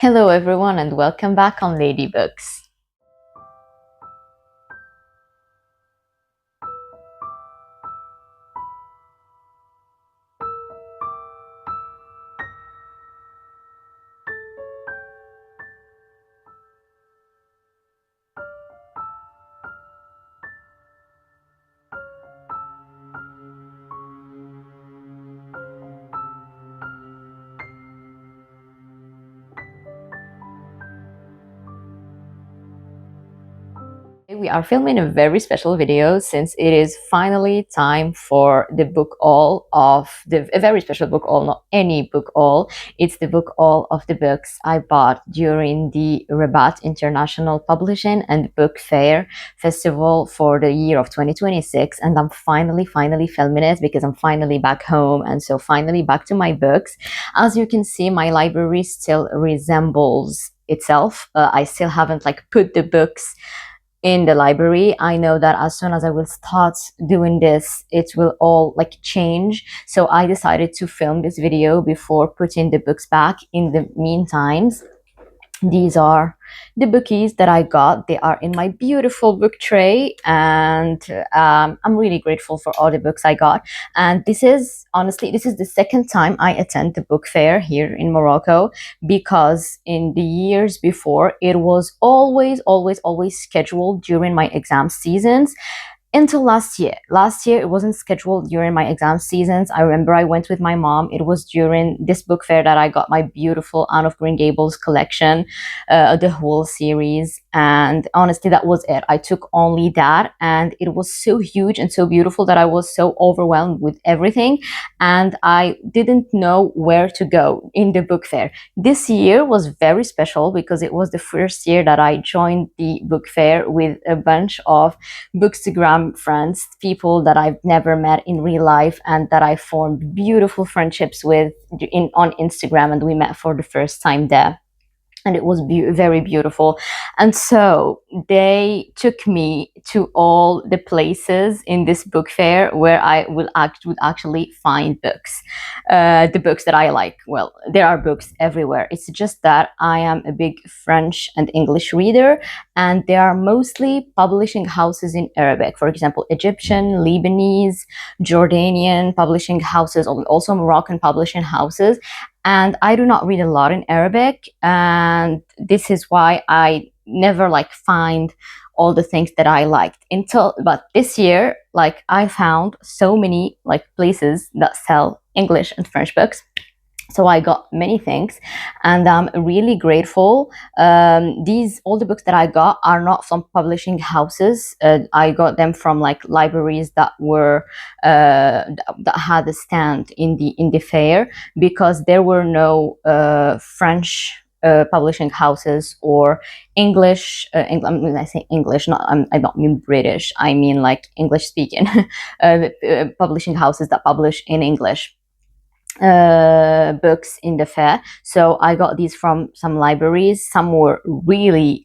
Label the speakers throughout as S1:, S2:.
S1: Hello everyone and welcome back on Ladybooks. We are filming a very special video since it is finally time for the book haul of a very special book haul, not any book haul. It's the book haul of the books I bought during the Rabat International Publishing and Book Fair Festival for the year of 2026. And I'm finally filming it because I'm finally back home and so finally back to my books. As you can see, my library still resembles itself. I still haven't put the books in the library. I know that as soon as I will start doing this, it will all change. So I decided to film this video before putting the books back. In the meantime, these are the bookies that I got. They are in my beautiful book tray, and I'm really grateful for all the books I got. And this is the second time I attend the book fair here in Morocco, because in the years before it was always scheduled during my exam seasons until last year. Last year, it wasn't scheduled during my exam seasons. I remember I went with my mom. It was during this book fair that I got my beautiful Anne of Green Gables collection, the whole series. And honestly, that was it. I took only that, and it was so huge and so beautiful that I was so overwhelmed with everything, and I didn't know where to go in the book fair. This year was very special because it was the first year that I joined the book fair with a bunch of Bookstagram friends, people that I've never met in real life and that I formed beautiful friendships with on Instagram, and we met for the first time there. And it was very beautiful. And so they took me to all the places in this book fair where I would actually find books, the books that I like. Well, there are books everywhere. It's just that I am a big French and English reader, and there are mostly publishing houses in Arabic. For example, Egyptian, Lebanese, Jordanian publishing houses, also Moroccan publishing houses. And I do not read a lot in Arabic, and this is why I never find all the things that I liked but this year, I found so many places that sell English and French books. So I got many things, and I'm really grateful. All the books that I got are not from publishing houses. I got them from libraries that were that had a stand in the fair, because there were no French publishing houses or English. When I say English, I don't mean British. I mean English speaking publishing houses that publish in English books in the fair. So I got these from some libraries. Some were really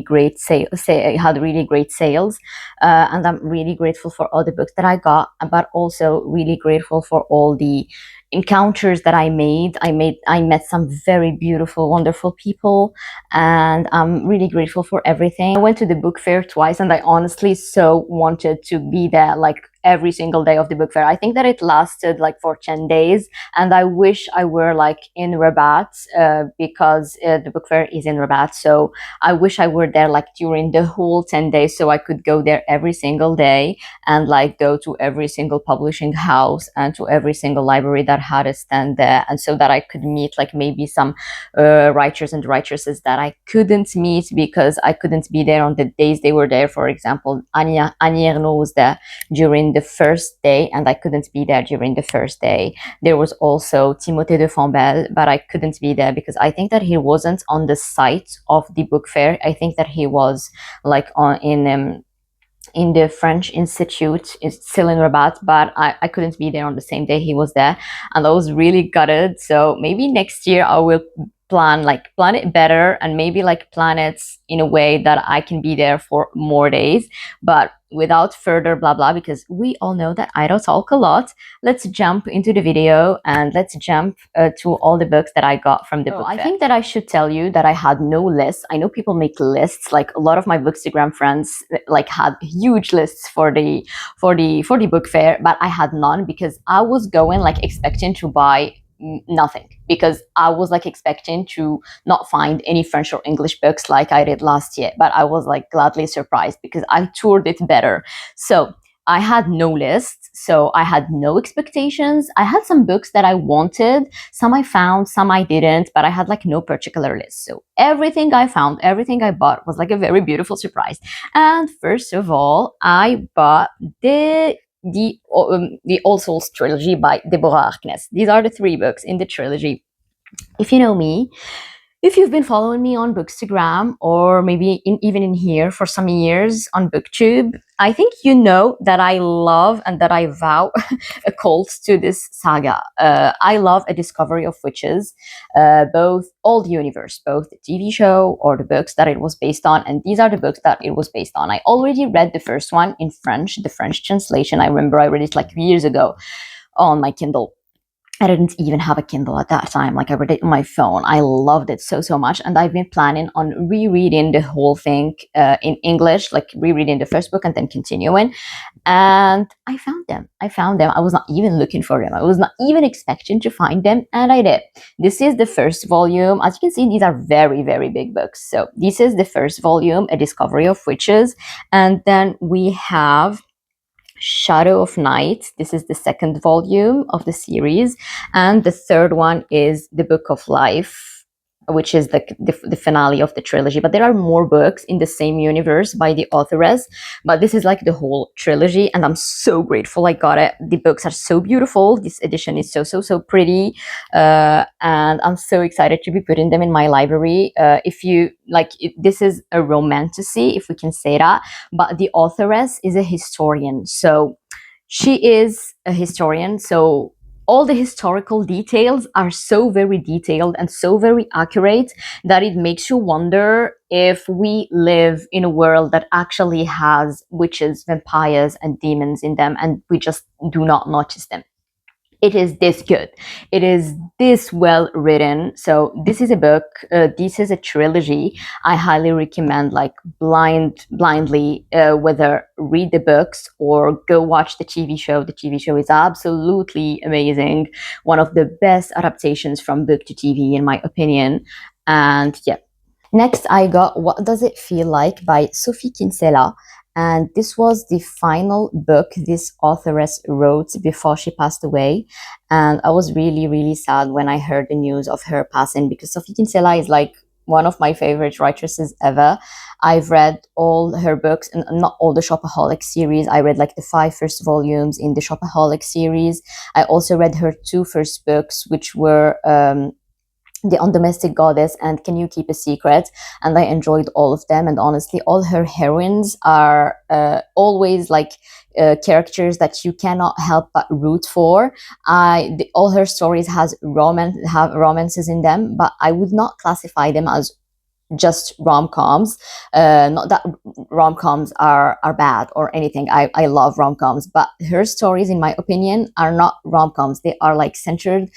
S1: great had really great sales, and I'm really grateful for all the books that I got, but also really grateful for all the encounters that I met some very beautiful, wonderful people, and I'm really grateful for everything. I went to the book fair twice, and I honestly so wanted to be there every single day of the book fair. I think that it lasted for 10 days, and I wish I were in Rabat, because the book fair is in Rabat. So I wish I were there during the whole 10 days, so I could go there every single day and go to every single publishing house and to every single library that had a stand there, and so that I could meet maybe some writers and writresses that I couldn't meet because I couldn't be there on the days they were there. For example, Annie Ernaux was there during the first day, and I couldn't be there during the first day. There was also Timothée de Fontbelle, but I couldn't be there because I think that he wasn't on the site of the book fair. I think that he was in the French Institute. It's still in Rabat, but I couldn't be there on the same day he was there, and I was really gutted. So maybe next year I will plan it better, and maybe like plan it in a way that I can be there for more days. But without further blah blah, because we all know that I don't talk a lot, let's jump into the video and let's jump to all the books that I got from the book fair. I think that I should tell you that I had no list. I know people make lists, like a lot of my Bookstagram friends like had huge lists for the book fair, but I had none because I was going like expecting to buy nothing, because I was like expecting to not find any French or English books like I did last year. But I was like gladly surprised because I toured it better. So I had no list, so I had no expectations. I had some books that I wanted, some I found, some I didn't, but I had like no particular list. So everything I found, everything I bought was like a very beautiful surprise. And first of all, I bought the All Souls trilogy by Deborah Harkness. These are the 3 books in the trilogy. If you know me, if you've been following me on Bookstagram, or maybe even in here for some years on BookTube, I think you know that I love and that I vow a cult to this saga. I love A Discovery of Witches, both all the universe, both the TV show or the books that it was based on, and these are the books that it was based on. I already read the first one in French, the French translation. I remember I read it like years ago on my Kindle. I didn't even have a Kindle at that time. Like, I read it on my phone. I loved it so, so much. And I've been planning on rereading the whole thing in English, like rereading the first book and then continuing. And I found them. I was not even looking for them. I was not even expecting to find them. And I did. This is the first volume. As you can see, these are very, very big books. So this is the first volume, A Discovery of Witches. And then we have Shadow of Night. This is the second volume of the series, and the third one is The Book of Life, which is the finale of the trilogy. But there are more books in the same universe by the authoress, but this is like the whole trilogy, and I'm so grateful I got it. The books are so beautiful. This edition is so pretty, and I'm so excited to be putting them in my library. If you like, this is a romantasy, if we can say that, but the authoress is a historian. So she is a historian, so all the historical details are so very detailed and so very accurate that it makes you wonder if we live in a world that actually has witches, vampires, and demons in them, and we just do not notice them. It is this good. It is this well written. So this is a book. This is a trilogy. I highly recommend, like blindly, whether read the books or go watch the TV show. The TV show is absolutely amazing. One of the best adaptations from book to TV, in my opinion. And yeah. Next, I got What Does It Feel Like by Sophie Kinsella. And this was the final book this authoress wrote before she passed away. And I was really, really sad when I heard the news of her passing, because Sophie Kinsella is like one of my favorite writresses ever. I've read all her books, and not all the Shopaholic series. I read like the 5 first volumes in the Shopaholic series. I also read her 2 first books, which were The Undomestic Goddess and Can You Keep a Secret? And I enjoyed all of them. And honestly, all her heroines are always like characters that you cannot help but root for. All her stories have romances in them, but I would not classify them as just rom-coms. Not that rom-coms are bad or anything. I love rom-coms, but her stories, in my opinion, are not rom-coms. They are like centered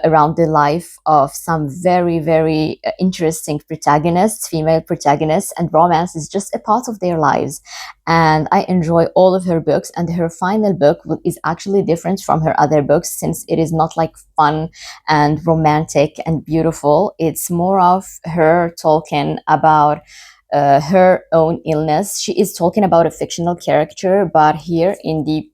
S1: around the life of some very, very interesting protagonists, female protagonists, and romance is just a part of their lives. And I enjoy all of her books, and her final book is actually different from her other books, since it is not like fun and romantic and beautiful. It's more of her talking about her own illness. She is talking about a fictional character, but here in the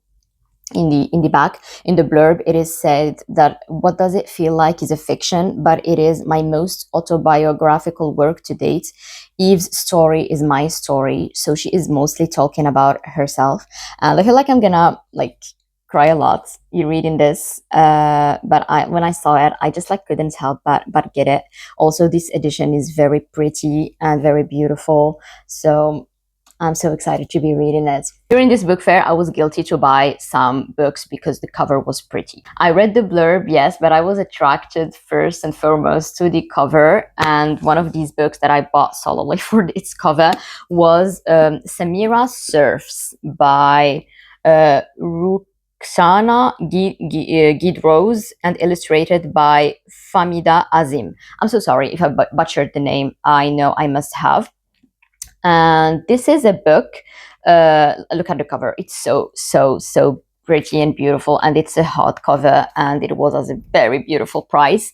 S1: back, in the blurb, it is said that What Does It Feel Like is a fiction, but it is my most autobiographical work to date. Eve's story is my story. So she is mostly talking about herself. And I feel like I'm gonna like cry a lot you reading this, but when I saw it, I just like couldn't help but get it. Also, this edition is very pretty and very beautiful. So I'm so excited to be reading it. During this book fair, I was guilty to buy some books because the cover was pretty. I read the blurb, yes, but I was attracted first and foremost to the cover. And one of these books that I bought solely for its cover was Samira Surfs by Ruxana Guidrose and illustrated by Famida Azim. I'm so sorry if I butchered the name. I know I must have. And this is a book. Look at the cover. It's so pretty and beautiful, and it's a hardcover, and it was at a very beautiful price.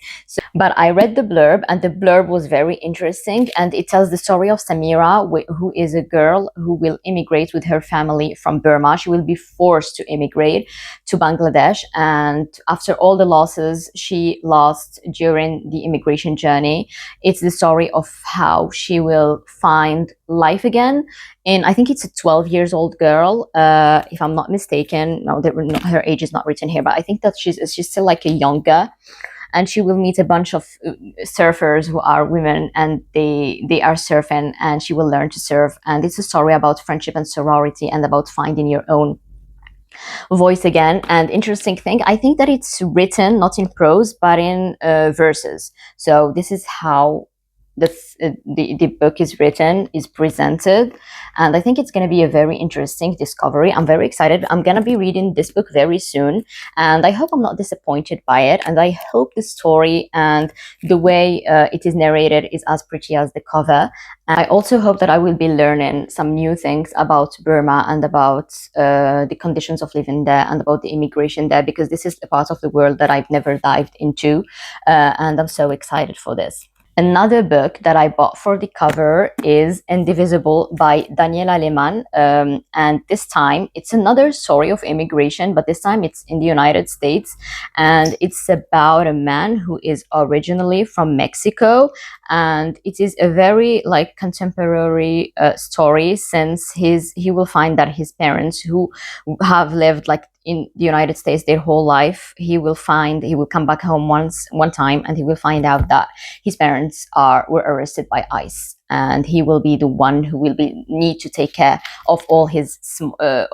S1: But I read the blurb, and the blurb was very interesting, and it tells the story of Samira, who is a girl who will immigrate with her family from Burma. She will be forced to immigrate to Bangladesh, and after all the losses she lost during the immigration journey, it's the story of how she will find life again. And I think it's a 12 years old girl, if I'm not mistaken. No, her age is not written here, but I think that she's still like a younger, and she will meet a bunch of surfers who are women, and they are surfing, and she will learn to surf. And it's a story about friendship and sorority, and about finding your own voice again. And interesting thing, I think that it's written not in prose but in verses. So this is how the book is written, is presented, and I think it's going to be a very interesting discovery. I'm very excited. I'm going to be reading this book very soon, and I hope I'm not disappointed by it, and I hope the story and the way it is narrated is as pretty as the cover. And I also hope that I will be learning some new things about Burma and about the conditions of living there and about the immigration there, because this is a part of the world that I've never dived into, and I'm so excited for this. Another book that I bought for the cover is Indivisible by Daniela Lehmann. And this time it's another story of immigration, but this time it's in the United States. And it's about a man who is originally from Mexico. And it is a very like contemporary story, since he will find that his parents, who have lived like in the United States their whole life, he will come back home one time, and he will find out that his parents were arrested by ICE, and he will be the one who will need to take care of all his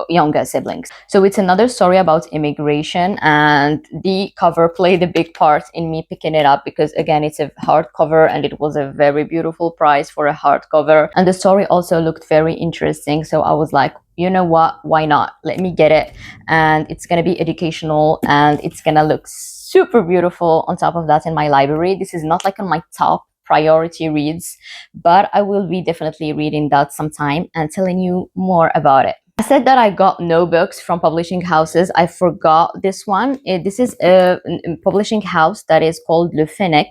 S1: younger siblings. So it's another story about immigration, and the cover played a big part in me picking it up, because again, it's a hardcover, and it was a very beautiful price for a hardcover, and the story also looked very interesting. So I was like, you know what, why not, let me get it. And it's going to be educational, and it's going to look super beautiful on top of that in my library. This is not like on my top priority reads, but I will be definitely reading that sometime and telling you more about it. I said that I got no books from publishing houses. I forgot this one. This is a publishing house that is called Le Fennec,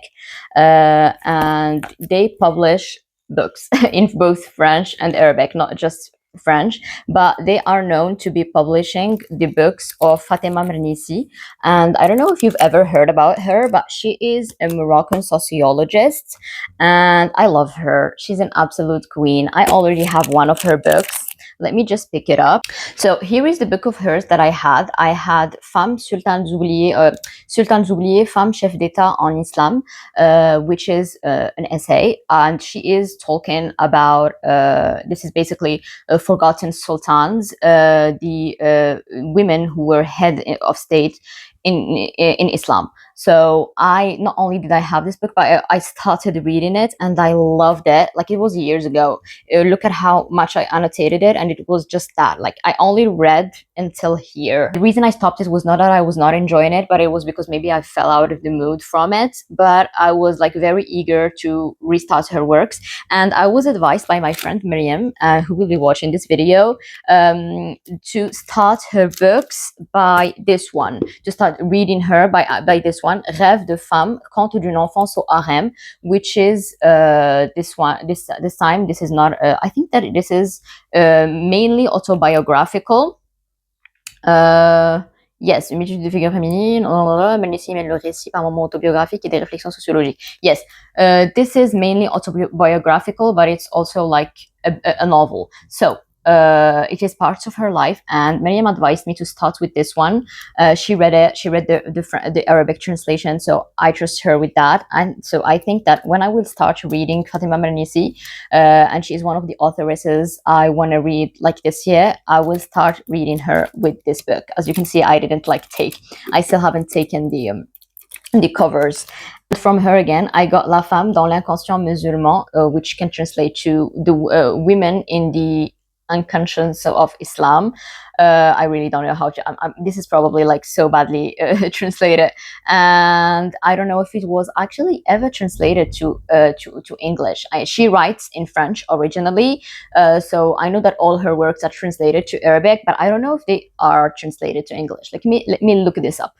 S1: and they publish books in both French and Arabic, not just French, but they are known to be publishing the books of Fatima Mernissi. And I don't know if you've ever heard about her, but she is a Moroccan sociologist, and I love her. She's an absolute queen. I already have one of her books. Let me just pick it up. So here is the book of hers that I had. I had Femme Sultanes Oubliées, Femme Chef d'État en Islam, which is an essay, and she is talking about, this is basically forgotten sultans, the women who were head of state in Islam. So not only did I have this book, but I started reading it, and I loved it. Like, it was years ago. Look at how much I annotated it, and it was just that. Like, I only read until here. The reason I stopped it was not that I was not enjoying it, but it was because maybe I fell out of the mood from it. But I was like very eager to restart her works, and I was advised by my friend Miriam, who will be watching this video, to start her books by this one, to start reading her by this one, Rêve de femme, Conte d'une enfance au harem, which is this one. This time, this is not. I think that this is mainly autobiographical. Yes, une étude de figure féminine, Melnissi mène le récit par moments autobiographiques et des réflexions sociologiques. Yes, this is mainly autobiographical, but it's also like a novel. So it is parts of her life, and Miriam advised me to start with this one. She read it. She read the Arabic translation, so I trust her with that. And so I think that when I will start reading Fatima Mernissi, and she's one of the authoresses I want to read like this year, I will start reading her with this book. As you can see, I still haven't taken the covers. From her again, I got La Femme dans l'inconscient musulman, which can translate to the women in the unconscious of Islam. I really don't know how to. This is probably like so badly translated, and I don't know if it was actually ever translated to English. She writes in French originally, so I know that all her works are translated to Arabic, but I don't know if they are translated to English. Let me look this up.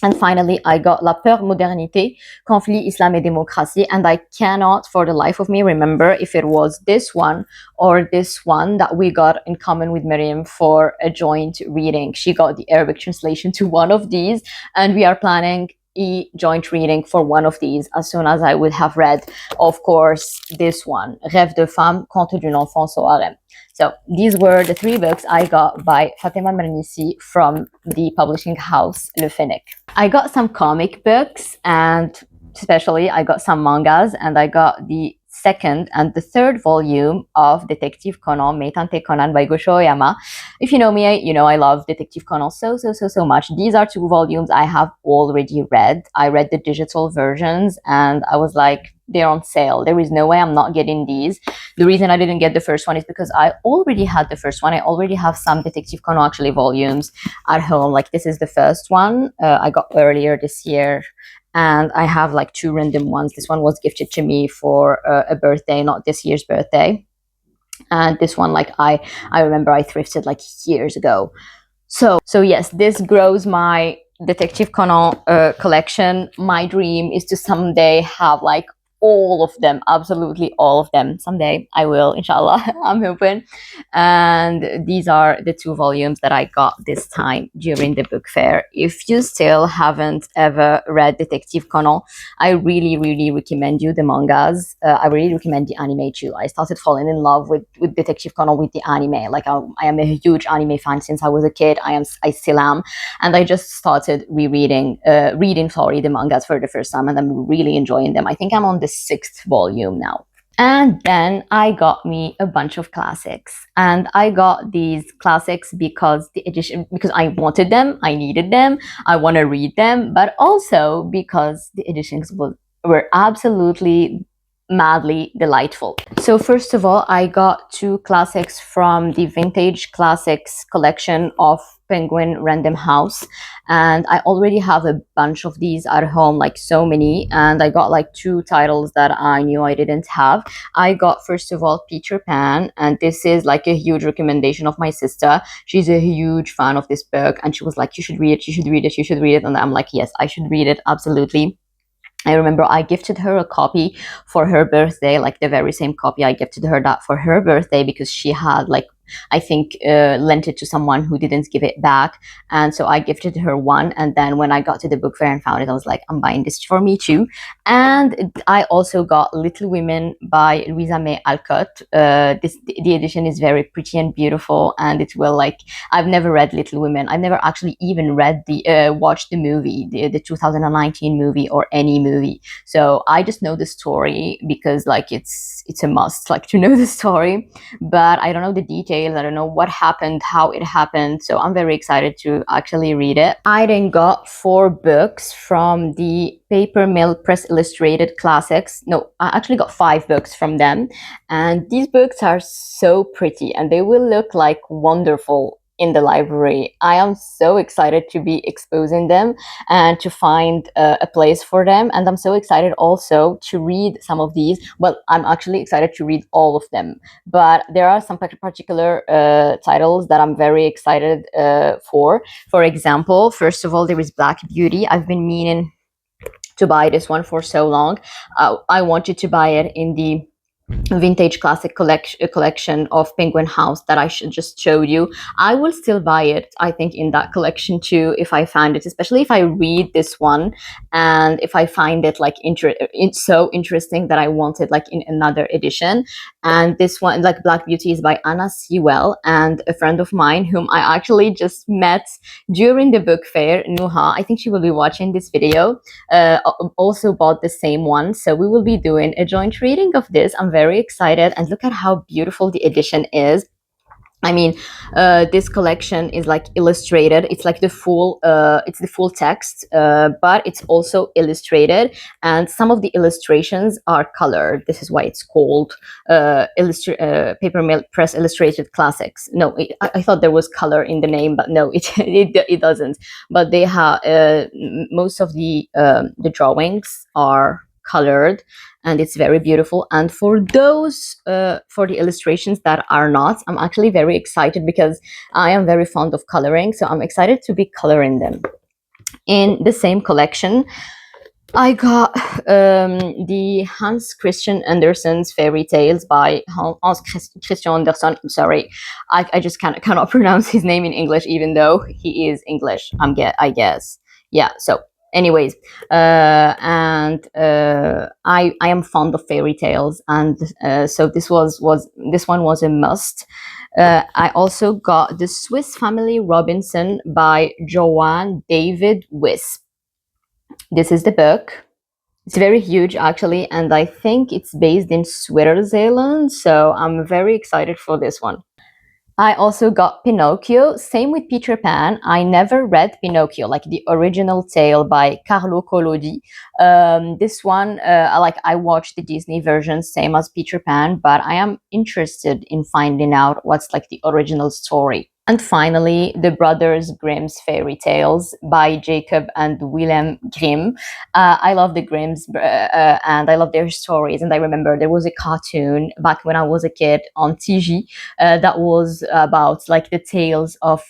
S1: And finally, I got La Peur Modernité, Conflit, Islam et Démocratie. And I cannot for the life of me remember if it was this one or this one that we got in common with Miriam for a joint reading. She got the Arabic translation to one of these, and we are planning a joint reading for one of these as soon as I would have read, of course, this one, Rêve de femme, Conte d'une enfance au harem. So these were the 3 books I got by Fatima Mernissi from the publishing house Le Fennec. I got some comic books, and especially I got some mangas, and I got the second and the third volume of Detective Conan, Meitante Conan by Gosho Oyama. If you know me, you know I love Detective Conan so much. These are 2 volumes I have already read. I read the digital versions, and I was like, they're on sale. There is no way I'm not getting these. The reason I didn't get the first one is because I already had the first one. I already have some Detective Conan actually volumes at home. Like this is the first one I got earlier this year. And I have like 2 random ones. This one was gifted to me for a birthday, not this year's birthday. And this one, like I remember I thrifted like years ago. So yes, this grows my Detective Conan collection. My dream is to someday have like all of them, absolutely all of them. Someday I will, inshallah. I'm hoping. And these are the 2 volumes that I got this time during the book fair. If you still haven't ever read Detective Conan, I really recommend you the mangas. I really recommend the anime too. I started falling in love with Detective Conan with the anime. Like I am a huge anime fan since I was a kid. I still am, and I just started reading the mangas for the first time, and I'm really enjoying them. I think I'm on the 6th volume now. And then I got me a bunch of classics, and I got these classics because I wanted them, I needed them, I want to read them, but also because the editions were absolutely madly delightful. So first of all, I got 2 classics from the Vintage Classics collection of Penguin Random House, and I already have a bunch of these at home, like so many, and I got like 2 titles that I knew I didn't have. I got first of all Peter Pan, and this is like a huge recommendation of my sister. She's a huge fan of this book, and she was like, you should read it, you should read it, you should read it. And I'm like, yes, I should read it, absolutely. I remember I gifted her a copy for her birthday, like the very same copy I gifted her that for her birthday, because she had like, I think, lent it to someone who didn't give it back. And so I gifted her one. And then when I got to the book fair and found it, I was like, I'm buying this for me too. And I also got Little Women by Louisa May Alcott. The edition is very pretty and beautiful. And it will like, I've never read Little Women. I've never actually even read watched the movie, the 2019 movie or any movie. So I just know the story because like it's a must, like to know the story, but I don't know the details. I don't know what happened, how it happened. So I'm very excited to actually read it. I then got 4 books from the Paper Mill Press Illustrated Classics. No, I actually got 5 books from them. And these books are so pretty and they will look like wonderful in the library. I am so excited to be exposing them and to find a place for them. And I'm so excited also to read some of these. Well, I'm actually excited to read all of them, but there are some particular titles that I'm very excited for. For example, first of all, there is Black Beauty. I've been meaning to buy this one for so long. I wanted to buy it in the Vintage Classic collection of Penguin House that I just showed you. I will still buy it, I think, in that collection too if I find it, especially if I read this one and if I find it like it's so interesting that I want it like in another edition. And this one, like Black Beauty, is by Anna Sewell, and a friend of mine whom I actually just met during the book fair, Nuha. I think she will be watching this video. Also bought the same one, so we will be doing a joint reading of this. I'm very excited, and look at how beautiful the edition is. I mean, this collection is like illustrated. It's like it's the full text, but it's also illustrated, and some of the illustrations are colored. This is why it's called Paper Mill Press Illustrated Classics. No, I thought there was color in the name, but no, it doesn't. But they have most of the drawings are colored, and it's very beautiful. And for those for the illustrations that are not, I'm actually very excited because I am very fond of coloring, so I'm excited to be coloring them. In the same collection, I got the Hans Christian Andersen's fairy tales by Hans Christian Andersen. I'm sorry, I just cannot pronounce his name in English, even though he is English. I guess. Yeah. So, anyways, I am fond of fairy tales, and so this one was a must. I also got The Swiss Family Robinson by Joanne David Wisp. This is the book. It's very huge, actually, and I think it's based in Switzerland, so I'm very excited for this one. I also got Pinocchio. Same with Peter Pan. I never read Pinocchio, like the original tale by Carlo Collodi. This one, I watched the Disney version, same as Peter Pan, but I am interested in finding out what's like the original story. And finally, The Brothers Grimm's Fairy Tales by Jacob and Wilhelm Grimm. I love the Grimms, and I love their stories. And I remember there was a cartoon back when I was a kid on TG that was about like the tales of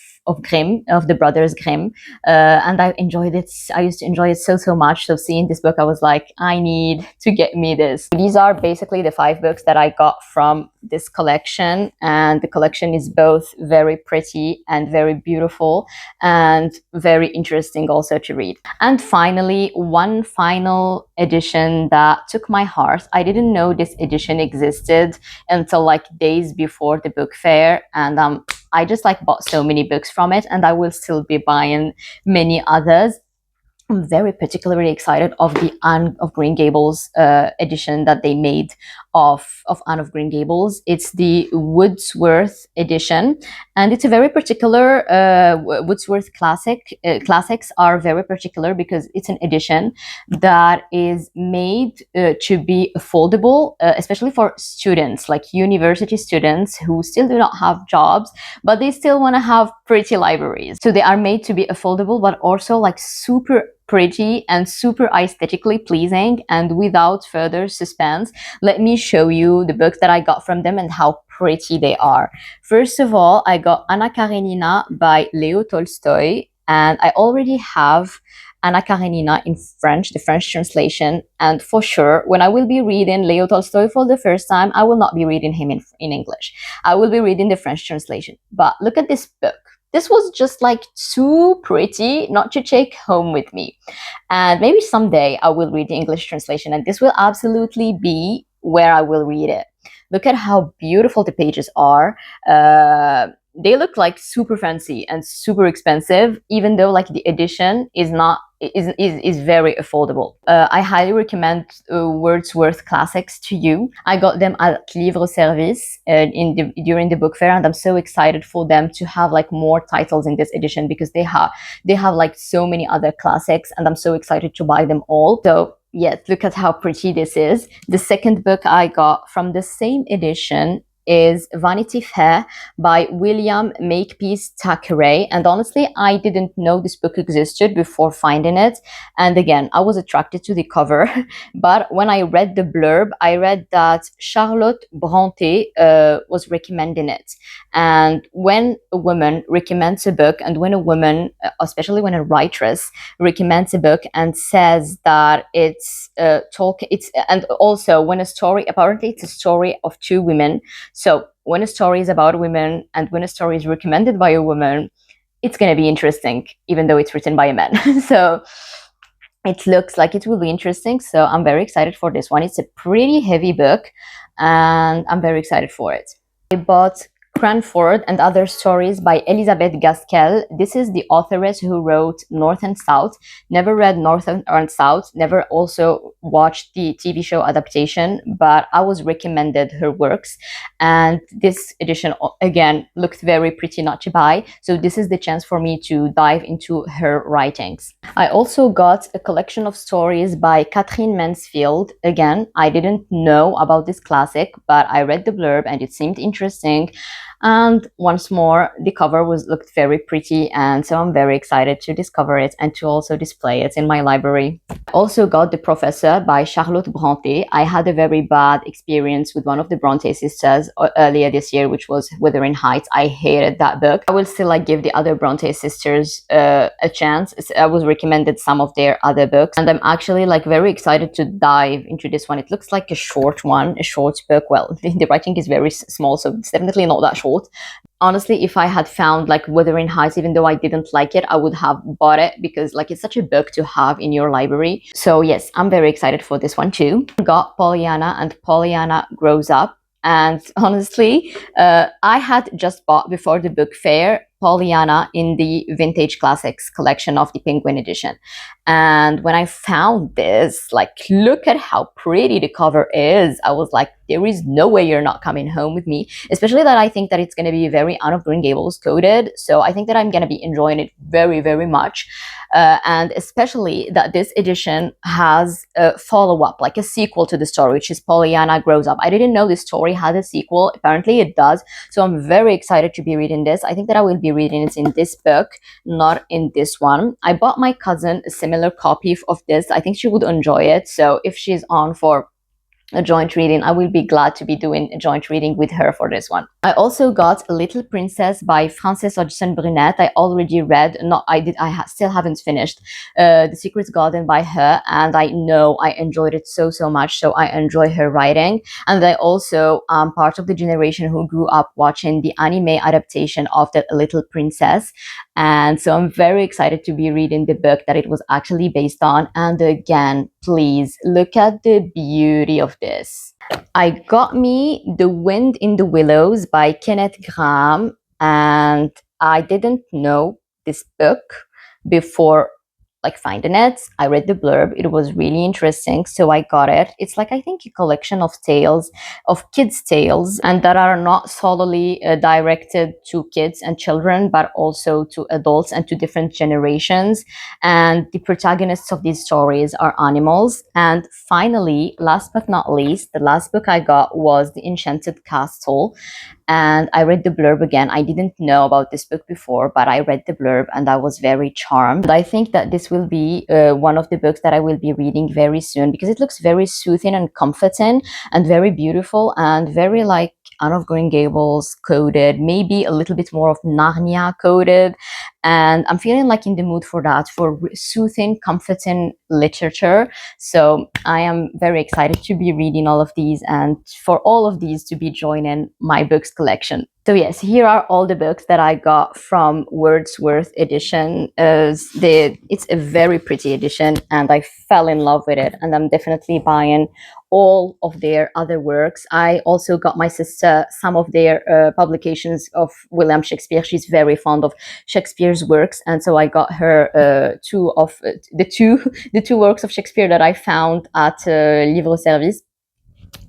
S1: Grimm, of the brothers Grimm, and I enjoyed it. I used to enjoy it so much. So seeing this book, I was like, I need to get me this. These are basically the 5 books that I got from this collection, and the collection is both very pretty and very beautiful and very interesting also to read. And finally, one final edition that took my heart. I didn't know this edition existed until like days before the book fair, and I just like bought so many books from it, and I will still be buying many others. I'm very particularly excited of the Anne of Green Gables edition that they made of Anne of Green Gables. It's the Wordsworth edition, and it's a very particular Wordsworth classics are very particular because it's an edition that is made to be affordable, especially for students, like university students who still do not have jobs, but they still want to have pretty libraries. So they are made to be affordable, but also like super pretty and super aesthetically pleasing. And without further suspense, let me show you the books that I got from them and how pretty they are. First of all, I got Anna Karenina by Leo Tolstoy, and I already have Anna Karenina in French, the French translation. And for sure, when I will be reading Leo Tolstoy for the first time, I will not be reading him in English. I will be reading the French translation. But look at this book. This was just like too pretty not to take home with me. And maybe someday I will read the English translation, and this will absolutely be where I will read it. Look at how beautiful the pages are. They look like super fancy and super expensive, even though like the edition is not is very affordable. I highly recommend Wordsworth classics to you. I got them at Livre Service during the book fair, and I'm so excited for them to have like more titles in this edition because they have like so many other classics, and I'm so excited to buy them all. So yes, look at how pretty this is. The second book I got from the same edition is Vanity Fair by William Makepeace Thackeray. And honestly, I didn't know this book existed before finding it. And again, I was attracted to the cover. But when I read the blurb, I read that Charlotte Bronte was recommending it. And when a woman recommends a book, and when a woman, especially when a writeress, recommends a book and says that and also when a story, apparently it's a story of 2 women. So when a story is about women and when a story is recommended by a woman, it's going to be interesting, even though it's written by a man. So it looks like it will be interesting. So I'm very excited for this one. It's a pretty heavy book. and I'm very excited for it. I bought Cranford and Other Stories by Elisabeth Gaskell. This is the authoress who wrote North and South. Never read North and South, never also watched the TV show adaptation, but I was recommended her works. And this edition, again, looked very pretty not to buy. So this is the chance for me to dive into her writings. I also got a collection of stories by Catherine Mansfield. Again, I didn't know about this classic, but I read the blurb and it seemed interesting. And once more, the cover looked very pretty, and so I'm very excited to discover it and to also display it in my library. I also got The Professor by Charlotte Brontë. I had a very bad experience with one of the Brontë sisters earlier this year, which was Wuthering Heights. I hated that book. I will still give the other Brontë sisters a chance. I was recommended some of their other books, and I'm actually very excited to dive into this one. It looks like a short one, a short book. Well, the writing is very small, so it's definitely not that short. Honestly, if I had found Wuthering Heights, even though I didn't like it, I would have bought it because it's such a book to have in your library. So yes, I'm very excited for this one too. Got Pollyanna and Pollyanna Grows Up. And honestly, I had just bought before the book fair Pollyanna in the Vintage Classics collection of the Penguin edition. And when I found this, look at how pretty the cover is. I was like, there is no way you're not coming home with me, especially that I think that it's going to be very Anne of Green Gables coded. So I think that I'm going to be enjoying it very, very much. And especially that this edition has a follow-up, a sequel to the story, which is Pollyanna Grows Up. I didn't know this story had a sequel. Apparently it does. So I'm very excited to be reading this. I think that I will be reading it in this book, not in this one. I bought my cousin a similar copy of this. I think she would enjoy it. So if she's on for a joint reading, I will be glad to be doing a joint reading with her for this one. I also got Little Princess by Frances Hodgson Burnett. I already read, still haven't finished The Secret Garden by her, and I know I enjoyed it so much. So I enjoy her writing, and I also am part of the generation who grew up watching the anime adaptation of The Little Princess, and so I'm very excited to be reading the book that it was actually based on. And again, please look at the beauty of this. I got me The Wind in the Willows by Kenneth Grahame, and I didn't know this book before finding it. I read the blurb. It was really interesting, so I got it. It's I think a collection of tales, of kids' tales, and that are not solely directed to kids and children, but also to adults and to different generations. And the protagonists of these stories are animals. And finally, last but not least, the last book I got was The Enchanted Castle. And I read the blurb again. I didn't know about this book before, but I read the blurb and I was very charmed. And I think that this will be one of the books that I will be reading very soon because it looks very soothing and comforting and very beautiful and very Anne of Green Gables coded, maybe a little bit more of Narnia coded. And I'm feeling in the mood for that, for soothing, comforting literature. So I am very excited to be reading all of these and for all of these to be joining my books collection. So yes, here are all the books that I got from Wordsworth edition. It's a very pretty edition and I fell in love with it, and I'm definitely buying all of their other works. I also got my sister some of their publications of William Shakespeare. She's very fond of Shakespeare's works, and so I got her two of the two works of Shakespeare that I found at Livre Service.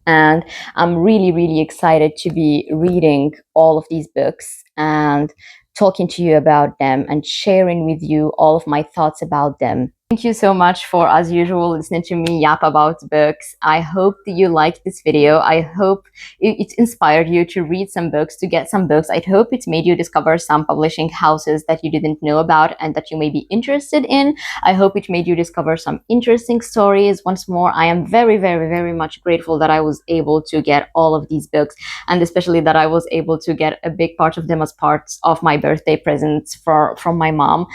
S1: And I'm really excited to be reading all of these books and talking to you about them and sharing with you all of my thoughts about them. Thank you so much for, as usual, listening to me yap about books. I hope that you liked this video. I hope it inspired you to read some books, to get some books. I hope it made you discover some publishing houses that you didn't know about and that you may be interested in. I hope it made you discover some interesting stories. Once more, I am very much grateful that I was able to get all of these books, and especially that I was able to get a big part of them as parts of my birthday presents from my mom.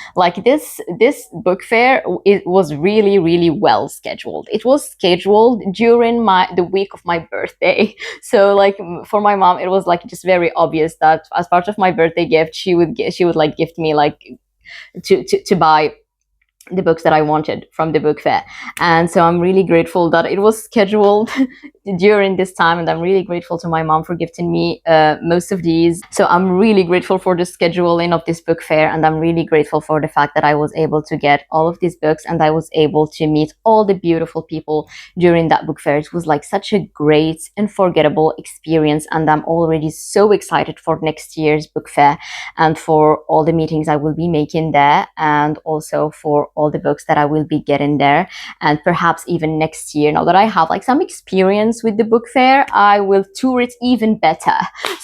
S1: This book fair, it was really well scheduled. It was scheduled during the week of my birthday. So for my mom, it was just very obvious that as part of my birthday gift, she would gift me to buy the books that I wanted from the book fair. And so I'm really grateful that it was scheduled during this time, and I'm really grateful to my mom for gifting me most of these. So I'm really grateful for the scheduling of this book fair, and I'm really grateful for the fact that I was able to get all of these books, and I was able to meet all the beautiful people during that book fair. It was like such a great, unforgettable experience, and I'm already so excited for next year's book fair and for all the meetings I will be making there, and also for all the books that I will be getting there. And perhaps even next year, now that I have like some experience with the book fair, I will tour it even better.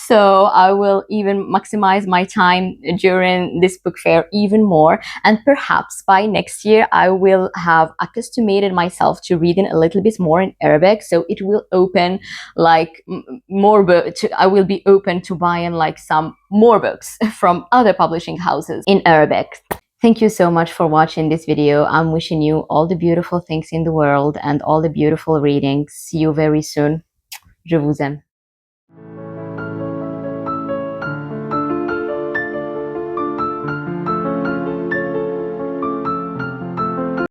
S1: So I will even maximize my time during this book fair even more. And perhaps by next year, I will have accustomed myself to reading a little bit more in Arabic. So it will open like more books. I will be open to buying like some more books from other publishing houses in Arabic. Thank you so much for watching this video. I'm wishing you all the beautiful things in the world and all the beautiful readings. See you very soon. Je vous aime.